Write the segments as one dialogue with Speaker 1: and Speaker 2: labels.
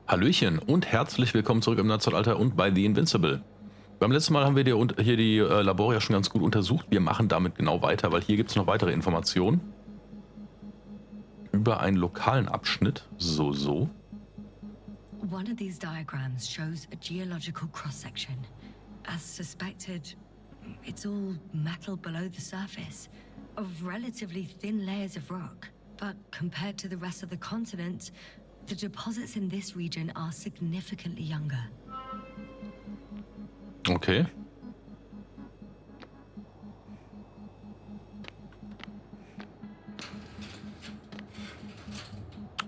Speaker 1: Hallöchen und herzlich willkommen zurück im Nerdzeitalter und bei The Invincible. Beim letzten Mal haben wir hier die Labore ja schon ganz gut untersucht. Wir machen damit genau weiter, weil hier gibt es noch weitere Informationen über einen lokalen Abschnitt. So.
Speaker 2: One of these diagrams shows a geological cross-section. As suspected, it's all metal below the surface, of relatively thin layers of rock. But compared to the rest of the continent, the deposits in this region are significantly younger.
Speaker 1: Okay.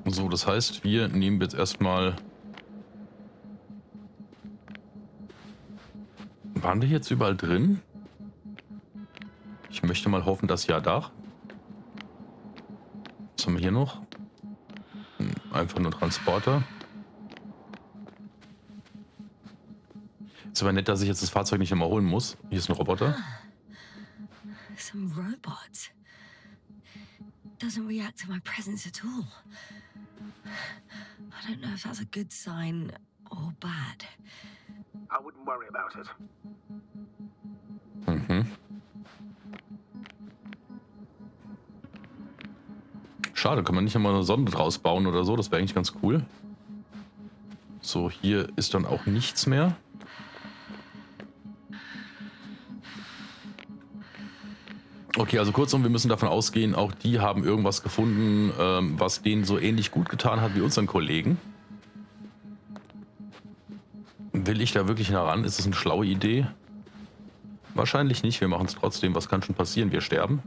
Speaker 1: So, das heißt, wir nehmen jetzt erstmal... Waren wir jetzt überall drin? Ich möchte mal hoffen, dass ja da. Was haben wir hier noch? Einfach nur Transporter. Ist aber nett, dass ich jetzt das Fahrzeug nicht immer holen muss. Hier ist ein Roboter.
Speaker 2: Some robot. Doesn't react to my presence at all. I don't know if that's a good sign or bad.
Speaker 3: I wouldn't worry about it.
Speaker 1: Schade, kann man nicht immer eine Sonde draus bauen oder so, das wäre eigentlich ganz cool. So, hier ist dann auch nichts mehr. Okay, also kurzum, wir müssen davon ausgehen, auch die haben irgendwas gefunden, was denen so ähnlich gut getan hat wie unseren Kollegen. Will ich da wirklich heran? Ist das eine schlaue Idee? Wahrscheinlich nicht, wir machen es trotzdem. Was kann schon passieren? Wir sterben.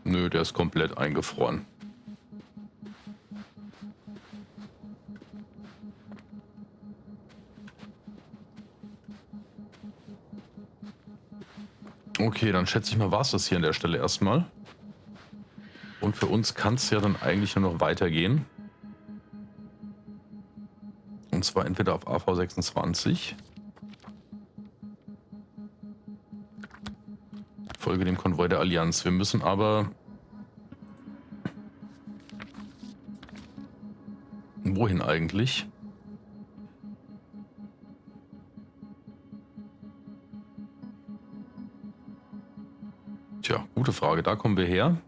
Speaker 1: Nö, der ist komplett eingefroren. Okay, dann schätze ich mal, war es das hier an der Stelle erstmal. Und für uns kann es ja dann eigentlich nur noch weitergehen. Und zwar entweder auf AV26. Folge dem Konvoi der Allianz. Wir müssen aber... Wohin eigentlich? Tja, gute Frage. Da kommen wir her.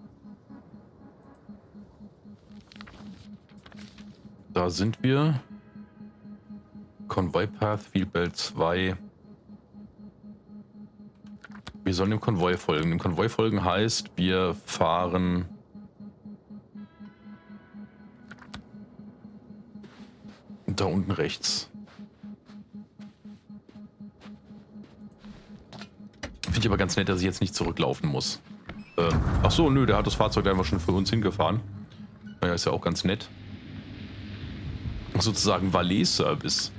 Speaker 1: Da sind wir. Konvoi Path, Fieldbelt 2. Wir sollen dem Konvoi folgen. Dem Konvoi folgen heißt, wir fahren da unten rechts. Finde ich aber ganz nett, dass ich jetzt nicht zurücklaufen muss. Ach so, nö, der hat das Fahrzeug einfach schon für uns hingefahren. Naja, ist ja auch ganz nett. Sozusagen Valet-Service.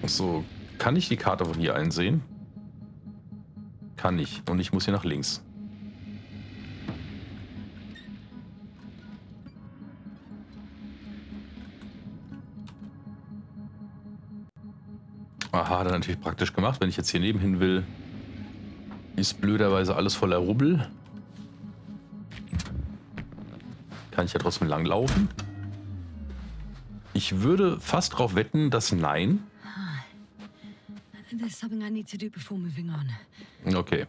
Speaker 1: So, kann ich die Karte von hier einsehen? Kann ich. Und ich muss hier nach links. Aha, hat er natürlich praktisch gemacht. Wenn ich jetzt hier nebenhin will, ist blöderweise alles voller Rubbel. Kann ich ja trotzdem langlaufen. Ich würde fast drauf wetten, dass nein. Okay.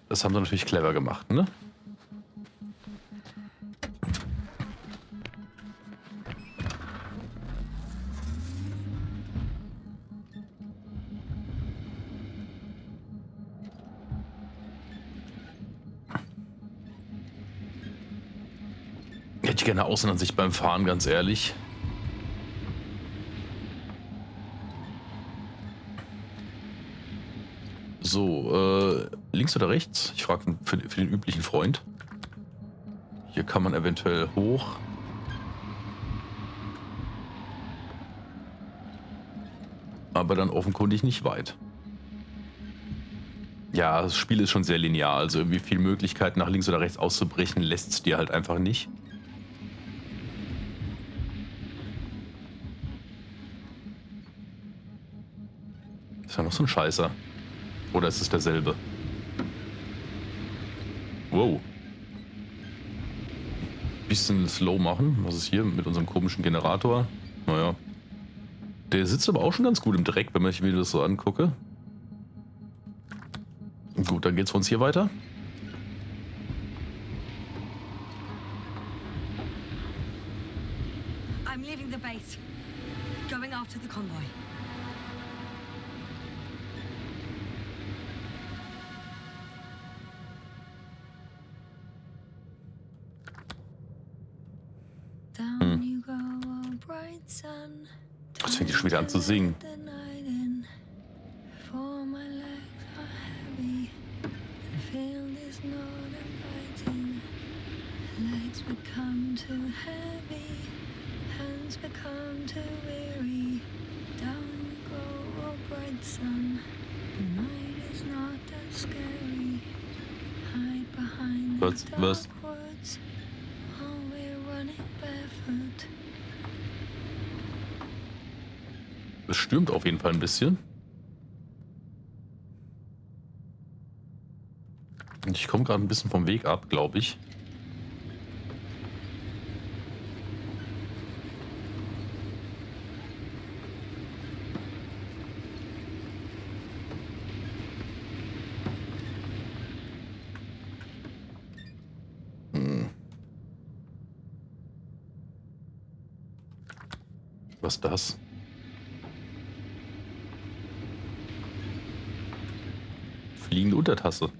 Speaker 1: Das haben sie natürlich clever gemacht, ne? Hätte ich gerne Außenansicht beim Fahren, ganz ehrlich. So, links oder rechts? Ich frage für den üblichen Freund. Hier kann man eventuell hoch. Aber dann offenkundig nicht weit. Ja, das Spiel ist schon sehr linear, also irgendwie viel Möglichkeit nach links oder rechts auszubrechen lässt es dir halt einfach nicht. Ist ja noch so ein Scheißer. Oder ist es derselbe? Wow. Bisschen slow machen. Was ist hier mit unserem komischen Generator? Naja. Der sitzt aber auch schon ganz gut im Dreck, wenn ich mir das so angucke. Gut, dann geht's für uns hier weiter.
Speaker 2: I'm leaving the base. Going after the convoy. Down you go, oh bright sun.
Speaker 1: Jetzt fängt die schon wieder an zu singen.
Speaker 2: For my legs are heavy, and the field is not inviting. Legs become too heavy, hands become too weary. Down you go, oh bright sun. The night is not that scary. Hide behind the dark woods while we're running barefoot.
Speaker 1: Es stürmt auf jeden Fall ein bisschen. Ich komme gerade ein bisschen vom Weg ab, glaube ich. Was ist das? Fliegende Untertasse.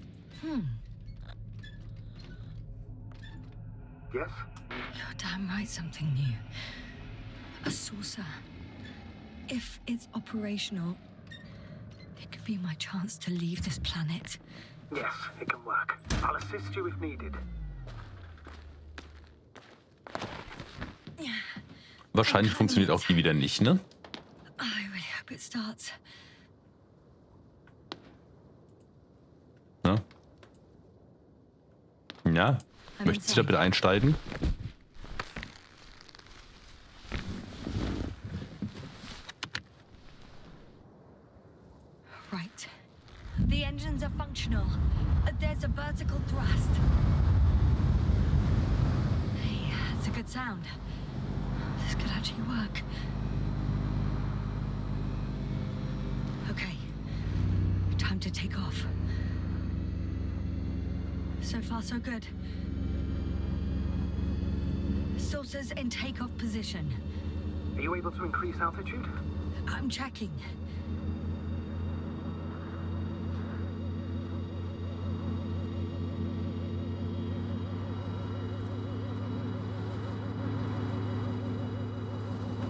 Speaker 3: Yes?
Speaker 2: You're damn right, something new. A saucer. If it's operational, it could be my chance to leave this planet.
Speaker 3: Yes, it can work. I'll assist you if needed.
Speaker 1: Wahrscheinlich funktioniert auch die wieder nicht, ne?
Speaker 2: I really hope it starts.
Speaker 1: Ja. Ja. Möchten Sie da bitte einsteigen?
Speaker 2: Right. The engines are functional. There's a vertical thrust. Hey, that's a good sound. This could actually work. Okay. Time to take off. So far, so good. Saucers in takeoff position.
Speaker 3: Are you able to increase altitude?
Speaker 2: I'm checking.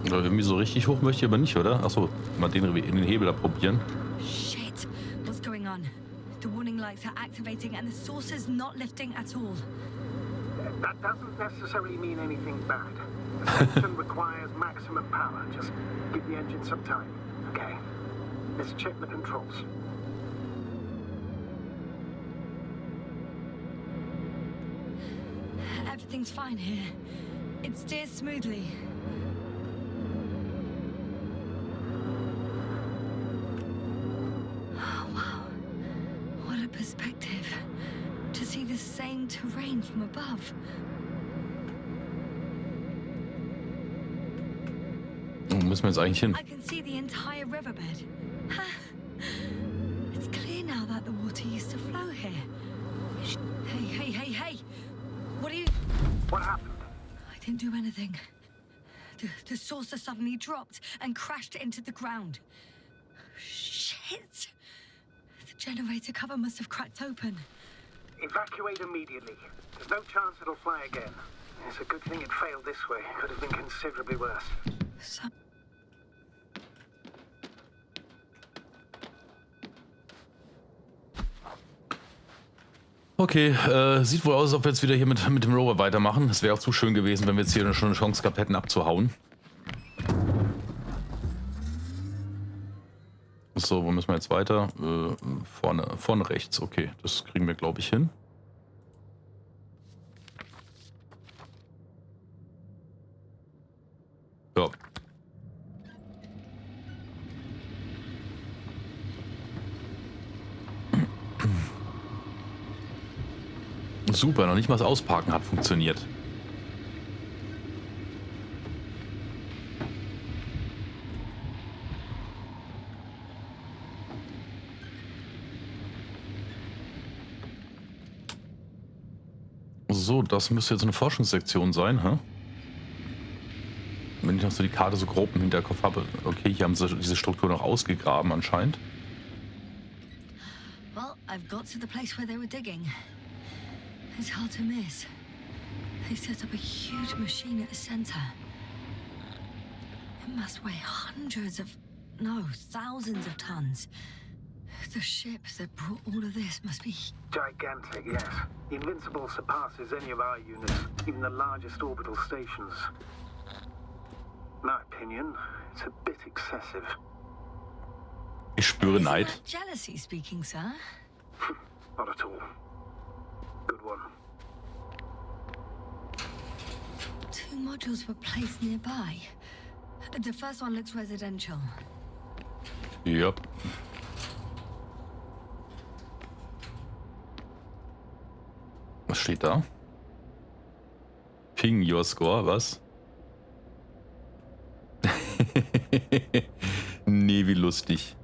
Speaker 1: Irgendwie so richtig hoch möchte ich aber nicht, oder? Achso, mal den Hebel da probieren.
Speaker 2: Shit! What's going on? The warning lights are activating and the saucer's not lifting at all.
Speaker 3: That doesn't necessarily mean anything bad. The system requires maximum power. Just give the engine some time, okay? Let's check the controls.
Speaker 2: Everything's fine here. It steers smoothly. Oh, wow. What a perspective. To see the same terrain from above.
Speaker 1: Wo müssen wir jetzt eigentlich hin?
Speaker 2: I can see the entire riverbed. It's clear now that the water used to flow here. Hey. What are you...
Speaker 3: What happened?
Speaker 2: I didn't do anything. The saucer suddenly dropped and crashed into the ground. Shit! The generator cover must have cracked open.
Speaker 3: Evacuate immediately. There's no chance it'll fly again. It's a good thing it failed this way. It could have been considerably worse.
Speaker 1: Okay, sieht wohl aus, als ob wir jetzt wieder hier mit dem Rover weitermachen. Es wäre auch zu schön gewesen, wenn wir jetzt hier schon eine Chance gehabt hätten, abzuhauen. So, wo müssen wir jetzt weiter? Vorne rechts, okay. Das kriegen wir, glaube ich, hin. Ja. Super, noch nicht mal das Ausparken hat funktioniert. So, das müsste jetzt eine Forschungssektion sein, hä? Wenn ich noch so die Karte so grob im Hinterkopf habe. Okay, hier haben sie diese Struktur noch ausgegraben anscheinend.
Speaker 2: Well, I've got to the place where they were digging. It's hard to miss. They set up a huge machine at the center. It must weigh hundreds of, no, thousands of tons. The ship that brought all of this must be...
Speaker 3: Gigantic, yes. The Invincible surpasses any of our units, even the largest orbital stations. In my opinion, it's a bit excessive.
Speaker 1: Ich spüre
Speaker 2: Isn't
Speaker 1: Neid.
Speaker 2: that jealousy speaking, sir?
Speaker 3: Not at all. Good one.
Speaker 2: 2 modules were placed nearby. The first one looks residential.
Speaker 1: Ja. Was steht da? Ping your score, was? Nee, wie lustig.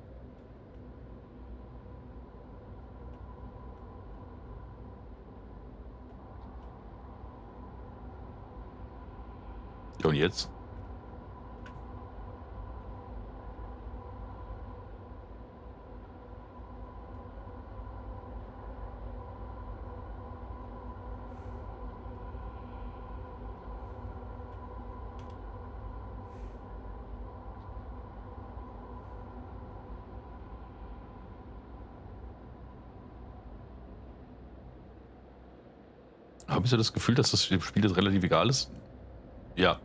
Speaker 1: Ja, und jetzt? Habe ich so das Gefühl, dass das dem Spiel jetzt relativ egal ist? Ja.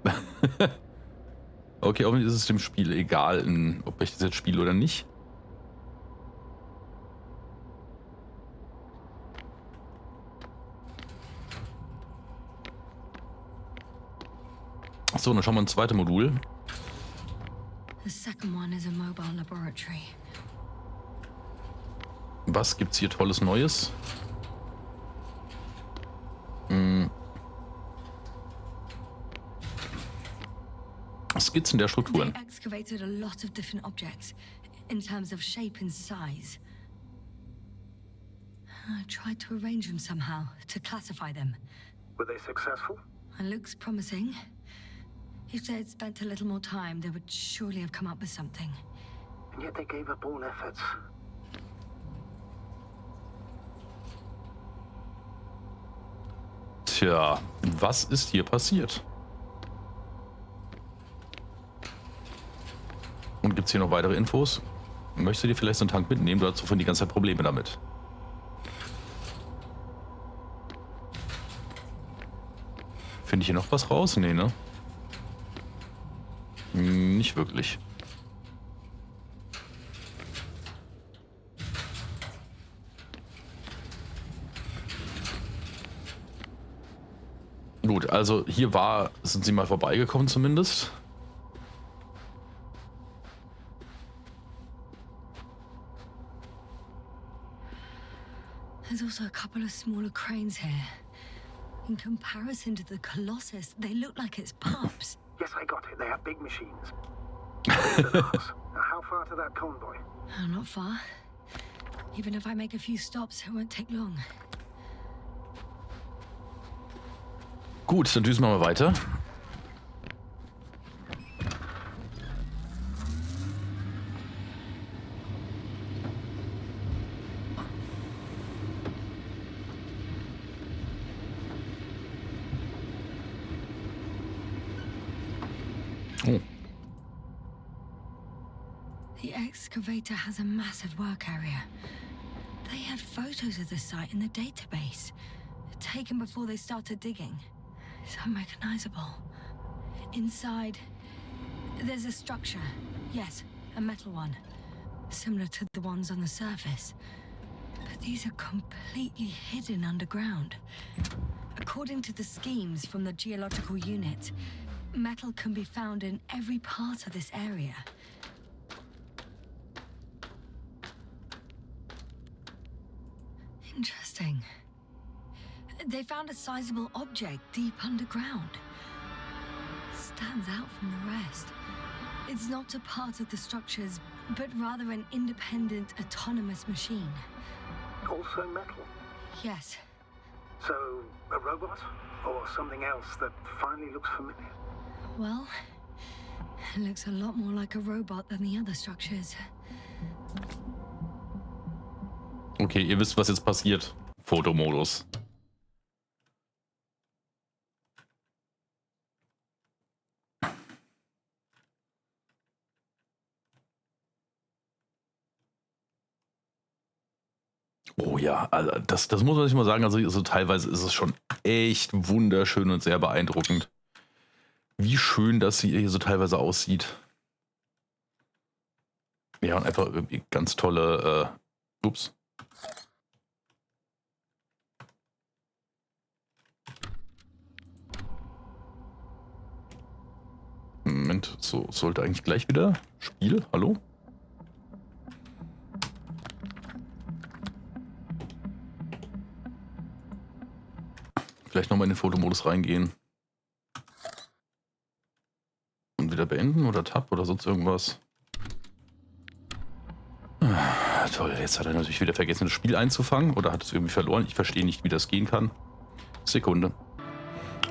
Speaker 1: Okay, offensichtlich ist es dem Spiel egal, ob ich das jetzt spiele oder nicht. Achso, dann schauen wir ein zweites Modul.
Speaker 2: The second one is a mobile laboratory.
Speaker 1: Was gibt's hier Tolles Neues? Skizzen der Strukturen.
Speaker 2: They excavated a lot of different objects in terms of shape and size. I tried to arrange them somehow to classify them.
Speaker 3: Were they successful?
Speaker 2: It looks promising. If they had spent a little more time, they would surely have come up with something.
Speaker 3: And yet they gave up all efforts.
Speaker 1: Tja, was ist hier passiert? Und gibt es hier noch weitere Infos? Möchtest du dir vielleicht so einen Tank mitnehmen? Du hast sofort die ganze Zeit Probleme damit. Finde ich hier noch was raus? Nee, ne? Nicht wirklich. Gut, also hier sind sie mal vorbeigekommen zumindest.
Speaker 2: There's also a couple of smaller cranes here. In comparison to the Colossus, they look like it's pups.
Speaker 3: Yes, I got it. They have big machines. Now, how far to that convoy?
Speaker 2: Oh, not far. Even if I make a few stops, it won't take long.
Speaker 1: Gut, dann düsen wir mal weiter. Oh.
Speaker 2: The excavator has a massive work area. They had photos of the site in the database, taken before they started digging. It's unrecognizable. Inside, there's a structure. Yes, a metal one. Similar to the ones on the surface. But these are completely hidden underground. According to the schemes from the geological unit, metal can be found in every part of this area. Interesting. They found a sizable object deep underground. Stands out from the rest. It's not a part of the structures, but rather an independent, autonomous machine.
Speaker 3: Also metal.
Speaker 2: Yes.
Speaker 3: So, a robot? Or something else that finally looks familiar?
Speaker 2: Well, it looks a lot more like a robot than the other structures.
Speaker 1: Okay, ihr wisst, was jetzt passiert. Fotomodus. Oh ja, also das muss man sich mal sagen. Also teilweise ist es schon echt wunderschön und sehr beeindruckend, wie schön das hier so teilweise aussieht. Ja, und einfach irgendwie ganz tolle, ups. Moment, so sollte eigentlich gleich wieder Spiel, hallo? Vielleicht nochmal in den Fotomodus reingehen. Und wieder beenden oder Tab oder sonst irgendwas. Ah, toll, jetzt hat er natürlich wieder vergessen, das Spiel einzufangen oder hat es irgendwie verloren. Ich verstehe nicht, wie das gehen kann. Sekunde.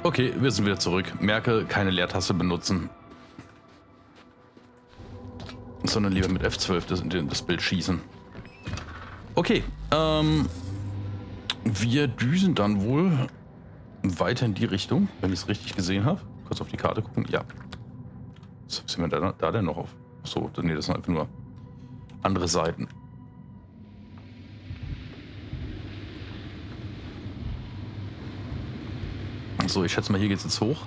Speaker 1: Okay, wir sind wieder zurück. Merke, keine Leertaste benutzen. Sondern lieber mit F12 das Bild schießen. Okay, wir düsen dann wohl weiter in die Richtung, wenn ich es richtig gesehen habe. Kurz auf die Karte gucken. Ja. Was sind wir da denn noch auf? Achso, nee, das sind einfach nur andere Seiten. So, ich schätze mal, hier geht es jetzt hoch.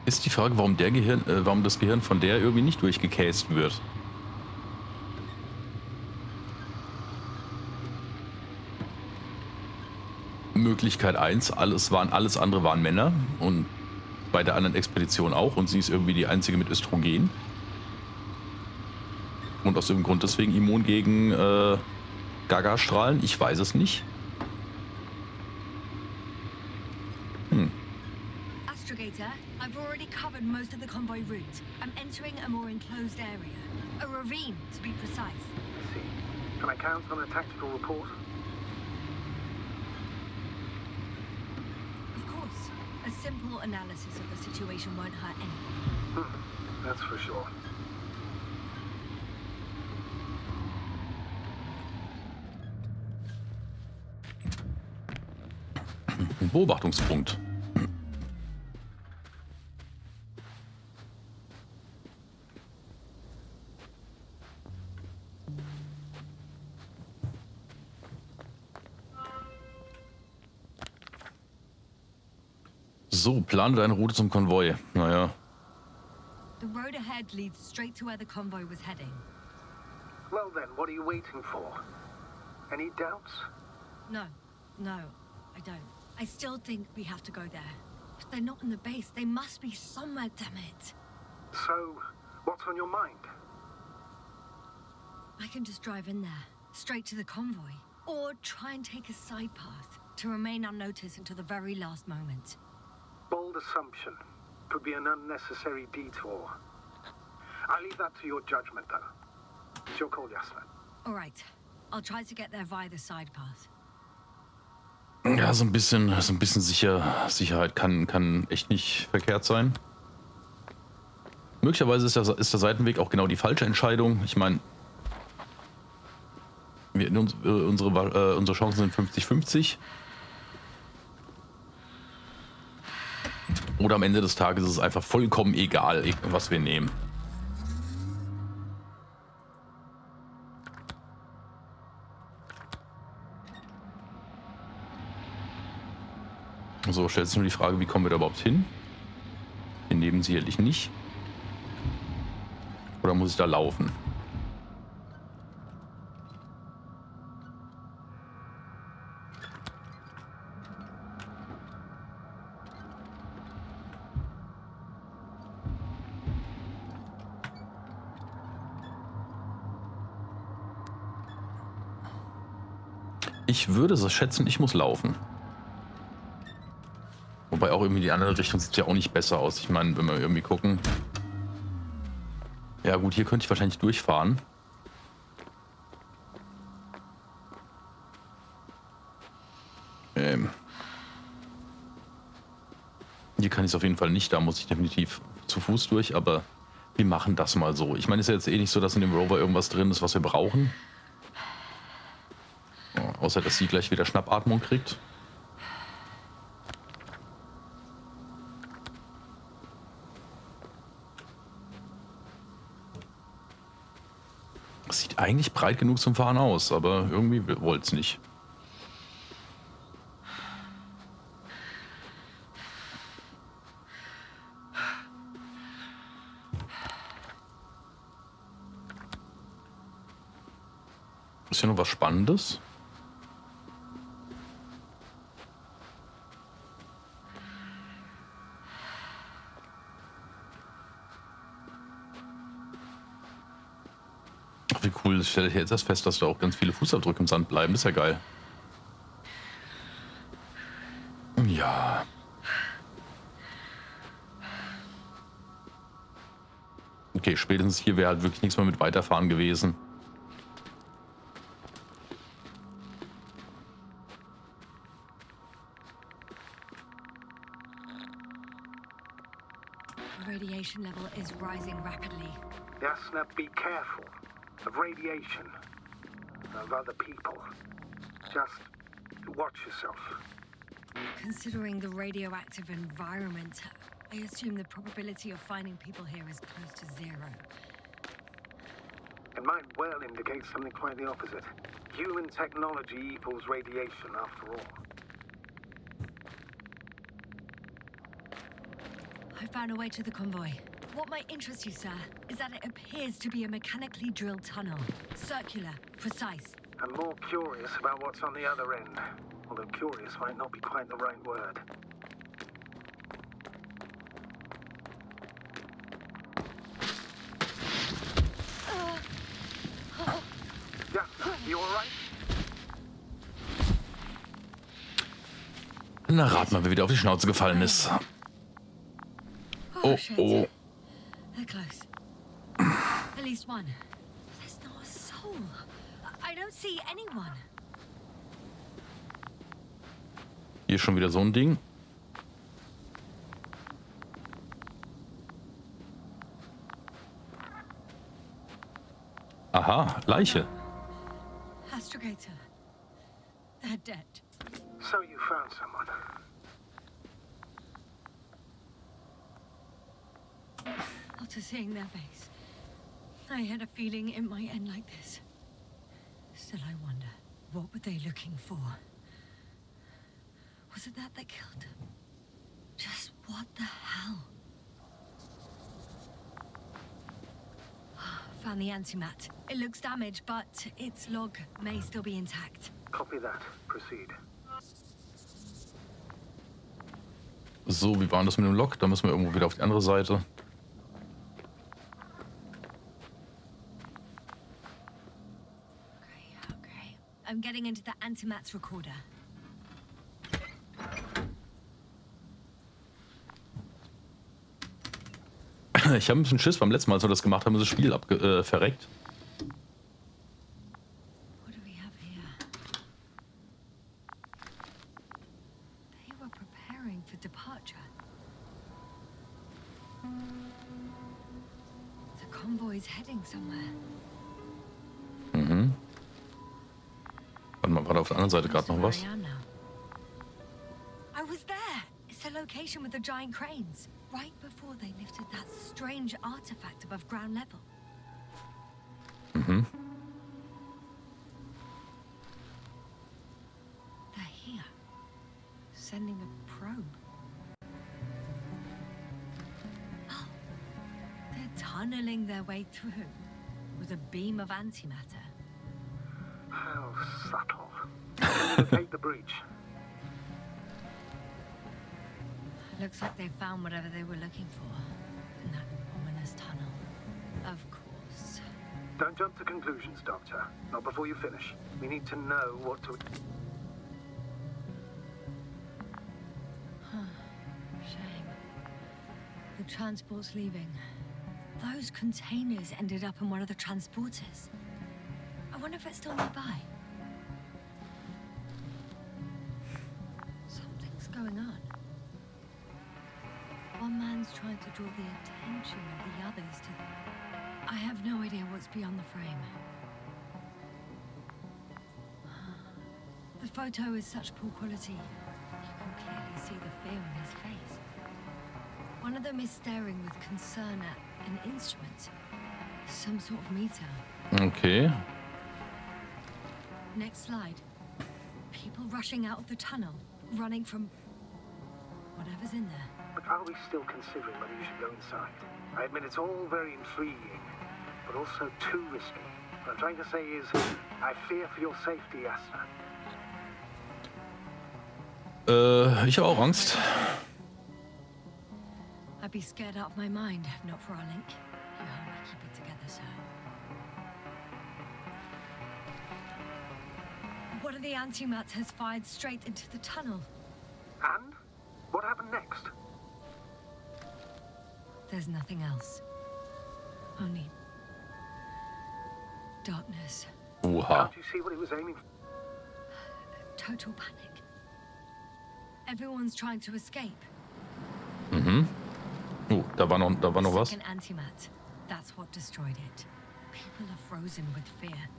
Speaker 1: Ist die Frage, warum das Gehirn von der irgendwie nicht durchgecased wird. Möglichkeit 1, alles andere waren Männer und bei der anderen Expedition auch und sie ist irgendwie die einzige mit Östrogen. Und aus dem Grund deswegen immun gegen Gaga-Strahlen, ich weiß es nicht.
Speaker 2: I've already covered most of the convoy route. I'm entering a more enclosed area. A ravine, to be precise.
Speaker 3: I see. Can I count on a tactical report?
Speaker 2: Of course. A simple analysis of the situation won't hurt anyone.
Speaker 3: That's for sure.
Speaker 1: Beobachtungspunkt. So, plane deine Route zum Konvoi. Naja.
Speaker 2: The road ahead leads straight to where the convoy was heading.
Speaker 3: Well then, what are you waiting for? Any doubts?
Speaker 2: No, I don't. I still think we have to go there. If they're not in the base, they must be somewhere, damn it.
Speaker 3: So, what's on your mind?
Speaker 2: I can just drive in there, straight to the convoy. Or try and take a side path to remain unnoticed until the very last moment.
Speaker 3: Bold assumption. Could be an unnecessary detour. I leave that to your judgment, though. It's your call, Jasper.
Speaker 2: All right. I'll try to get there via the side path.
Speaker 1: Ja, so ein bisschen Sicherheit kann echt nicht verkehrt sein. Möglicherweise ist der Seitenweg auch genau die falsche Entscheidung. Ich meine, unsere Chancen sind 50-50. Oder am Ende des Tages ist es einfach vollkommen egal, was wir nehmen. So, stellt sich nur die Frage, wie kommen wir da überhaupt hin? Wir nehmen sicherlich nicht. Oder muss ich da laufen? Ich würde so schätzen, ich muss laufen. Wobei auch irgendwie die andere Richtung sieht ja auch nicht besser aus. Ich meine, wenn wir irgendwie gucken. Ja gut, hier könnte ich wahrscheinlich durchfahren. Hier kann ich es auf jeden Fall nicht. Da muss ich definitiv zu Fuß durch, aber wir machen das mal so. Ich meine, es ist ja jetzt eh nicht so, dass in dem Rover irgendwas drin ist, was wir brauchen. Ja, außer, dass sie gleich wieder Schnappatmung kriegt. Das sieht eigentlich breit genug zum Fahren aus, aber irgendwie wollte es nicht. Ist hier noch was Spannendes? Ach, wie cool. Ich stelle jetzt erst fest, dass da auch ganz viele Fußabdrücke im Sand bleiben. Das ist ja geil. Ja. Okay, spätestens hier wäre halt wirklich nichts mehr mit weiterfahren gewesen.
Speaker 2: Radiation level is rising rapidly.
Speaker 3: Yes, now be careful of radiation, of other people. Just watch yourself.
Speaker 2: Considering the radioactive environment, I assume the probability of finding people here is close to zero.
Speaker 3: It might well indicate something quite the opposite. Human technology equals radiation, after all.
Speaker 2: I found a way to the convoy. What might interest you, sir, is that it appears to be a mechanically drilled tunnel. Circular, precise.
Speaker 3: I'm more curious about what's on the other end. Although curious might not be quite the right word. Yeah, you all right?
Speaker 1: Na, rat mal, wer wieder auf die Schnauze gefallen ist. Oh, oh.
Speaker 2: They're close. At least one. There's not a soul. I don't see anyone.
Speaker 1: Hier ist schon wieder so ein Ding. Aha, Leiche.
Speaker 2: Astrogator. They're dead.
Speaker 3: So you found someone.
Speaker 2: After seeing their face, I had a feeling it might end like this. Still, I wonder, what were they looking for? Was it that killed them? Just what the hell? Found the antimat. It looks damaged, but its log may still be intact.
Speaker 3: Copy that. Proceed.
Speaker 1: So, wie war das mit dem Log? Da müssen wir irgendwo wieder auf die andere Seite.
Speaker 2: Okay. I'm getting into the antimat's recorder.
Speaker 1: Ich habe ein bisschen Schiss beim letzten Mal, als wir das gemacht haben, ist das Spiel verreckt.
Speaker 2: What do we have here? They were preparing for departure. The convoy's heading somewhere.
Speaker 1: Mhm. Warte mal, war da auf der anderen Seite gerade noch was?
Speaker 2: I was there. It's the location with the giant cranes. Right before they lifted that strange artifact above ground level.
Speaker 1: Mhm.
Speaker 2: They're here. Sending a probe. Oh. They're tunneling their way through with a beam of antimatter.
Speaker 3: How subtle. Locate the breach.
Speaker 2: Looks like they found whatever they were looking for in that ominous tunnel. Of course.
Speaker 3: Don't jump to conclusions, Doctor. Not before you finish. We need to know what to...
Speaker 2: Shame. The transport's leaving. Those containers ended up in one of the transporters. I wonder if it's still nearby. Something's going on. One man's trying to draw the attention of the others to... I have no idea what's beyond the frame. The photo is such poor quality. You can clearly see the fear on his face. One of them is staring with concern at an instrument. Some sort of meter.
Speaker 1: Okay.
Speaker 2: Next slide. People rushing out of the tunnel, running from whatever's in there.
Speaker 3: But are we still considering whether you should go inside? I admit it's all very intriguing, but also too risky. What I'm trying to say is, I fear for your safety, Yasna.
Speaker 1: Ich habe auch Angst.
Speaker 2: I'd be scared out of my mind if not for our link. You help me keep it together, sir. One of the antimats has fired straight into the tunnel.
Speaker 3: And? What happened next?
Speaker 2: There's nothing else. Only darkness.
Speaker 1: Oha.
Speaker 3: Can't you see what he was aiming for?
Speaker 2: Total panic. Everyone's trying to escape.
Speaker 1: Mhm. Oh, da war noch was.
Speaker 2: Second antimat. That's what destroyed it. People are frozen with fear.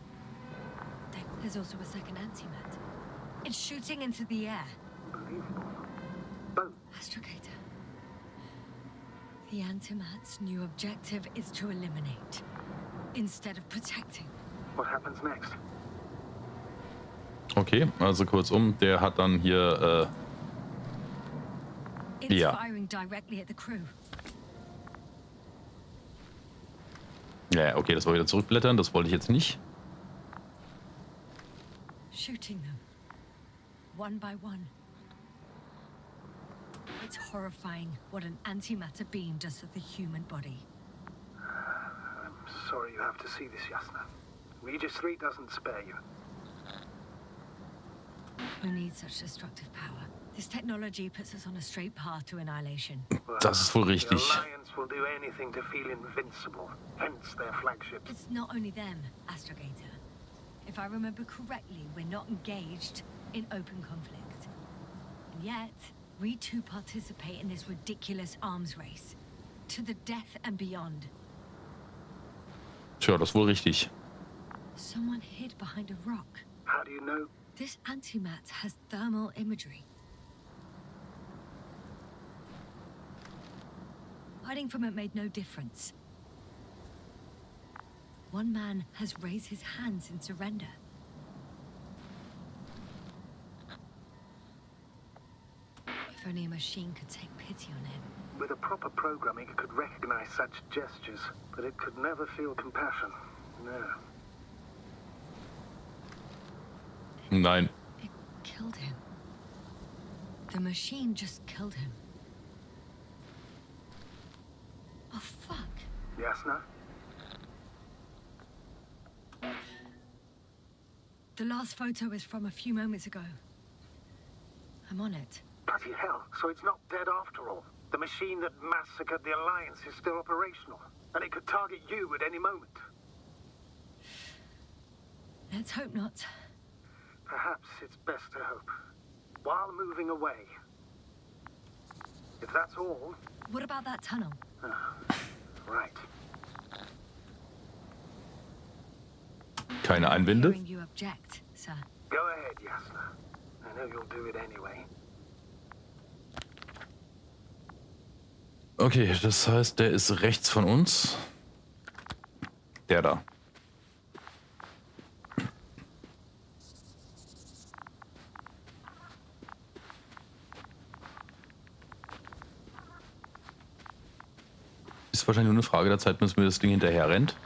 Speaker 2: There's also a second antimat. It's shooting into the air.
Speaker 3: Unbelievable. Both.
Speaker 2: Astrogator. The antimat's new objective is to eliminate, instead of protecting.
Speaker 3: What happens next?
Speaker 1: Okay, also kurzum, der hat dann hier,
Speaker 2: It's
Speaker 1: ja.
Speaker 2: firing directly at the crew.
Speaker 1: Ja, okay, das war wieder zurückblättern, das wollte ich jetzt nicht.
Speaker 2: Shooting them. One by one. It's horrifying what an antimatter beam does to the human body.
Speaker 3: I'm sorry you have to see this, Yasna. Regis 3 doesn't spare you.
Speaker 2: Who needs such destructive power? This technology puts us on a straight path to annihilation.
Speaker 1: Das ist wohl
Speaker 3: The
Speaker 1: richtig.
Speaker 3: Alliance will do anything to feel invincible, hence their flagship.
Speaker 2: It's not only them, Astrogator. If I remember correctly, we're not engaged in open conflict. And yet, we too participate in this ridiculous arms race. To the death and beyond.
Speaker 1: Tja, das ist wohl richtig.
Speaker 2: Someone hid behind a rock.
Speaker 3: How do you know?
Speaker 2: This antimat has thermal imagery. Hiding from it made no difference. One man has raised his hands in surrender. If only a machine could take pity on him.
Speaker 3: With a proper programming, it could recognize such gestures, but it could never feel compassion. No.
Speaker 1: Nein.
Speaker 2: It killed him. The machine just killed him. Oh, fuck.
Speaker 3: Yasna?
Speaker 2: The last photo is from a few moments ago. I'm on it.
Speaker 3: Bloody hell, so it's not dead after all. The machine that massacred the Alliance is still operational, and it could target you at any moment.
Speaker 2: Let's hope not.
Speaker 3: Perhaps it's best to hope. While moving away. If that's all...
Speaker 2: What about that tunnel?
Speaker 3: Right.
Speaker 1: Keine Einwände.
Speaker 2: Hearing you object, sir.
Speaker 3: Go ahead, Yasna. I know you'll do it anyway.
Speaker 1: Okay, das heißt, der ist rechts von uns. Der da. Ist wahrscheinlich nur eine Frage der Zeit, bis mir das Ding hinterher rennt.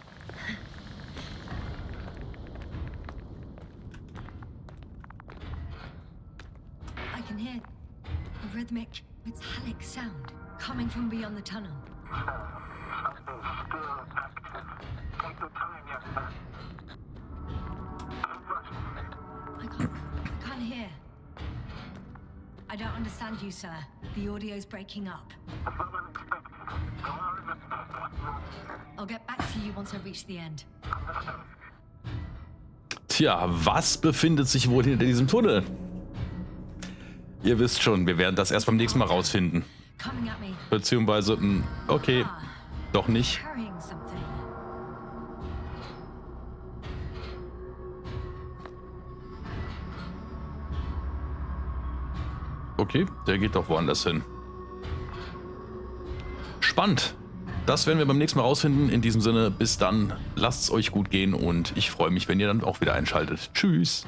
Speaker 2: I can hear a rhythmic, metallic sound coming from beyond the tunnel.
Speaker 3: Something's still active. Take your time, Yasna.
Speaker 2: can't hear. I don't understand you, sir. The audio's breaking up. I'll get back to you once I reach the end.
Speaker 1: Tja, was befindet sich wohl hinter diesem Tunnel? Ihr wisst schon, wir werden das erst beim nächsten Mal rausfinden.
Speaker 2: Coming at me.
Speaker 1: Beziehungsweise, okay, doch nicht.
Speaker 2: Carrying something.
Speaker 1: Okay, der geht doch woanders hin. Spannend. Das werden wir beim nächsten Mal rausfinden. In diesem Sinne, bis dann, lasst es euch gut gehen und ich freue mich, wenn ihr dann auch wieder einschaltet. Tschüss.